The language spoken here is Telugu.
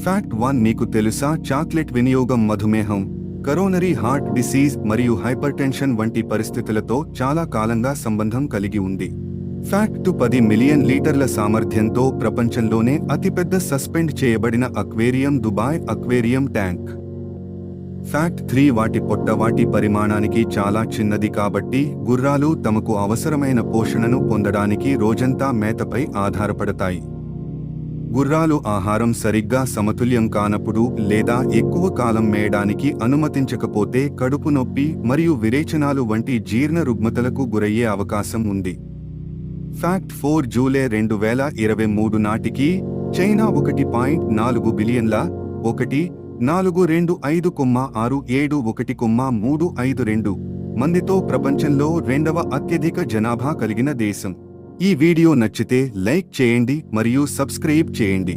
ఫ్యాక్ట్ 1 మీకు తెలుసా చాక్లెట్ వినియోగం మధుమేహం, కరోనరీ హార్ట్ డిసీజ్ మరియు హైపర్టెన్షన్ వంటి పరిస్థితులతో చాలా కాలంగా సంబంధం కలిగి ఉంది. ఫ్యాక్ట్ 10 మిలియన్ లీటర్ల సామర్థ్యంతో ప్రపంచంలోనే అతిపెద్ద సస్పెండ్ చేయబడిన aquarium Dubai aquarium tank. Fact 3 వాటి పొట్ట వాటి పరిమాణానికి చాలా చిన్నది కాబట్టి గుర్రాలు తమకు అవసరమైన పోషణను పొందడానికి రోజంతా మేతపై ఆధారపడతాయి. గుర్రాలు ఆహారం సరిగ్గా సమతుల్యం కానప్పుడు లేదా ఎక్కువ కాలం మేయడానికి అనుమతించకపోతే కడుపు నొప్పి మరియు విరేచనాలు వంటి జీర్ణ రుగ్మతలకు గురయ్యే అవకాశం ఉంది. ఫ్యాక్ట్ 4 జూలై 2023 నాటికి చైనా 1.4 బిలియన్ల 1,425,671,352 మందితో ప్రపంచంలో రెండవ అత్యధిక జనాభా కలిగిన దేశం. ఈ వీడియో నచ్చితే లైక్ చేయండి మరియు సబ్స్క్రైబ్ చేయండి.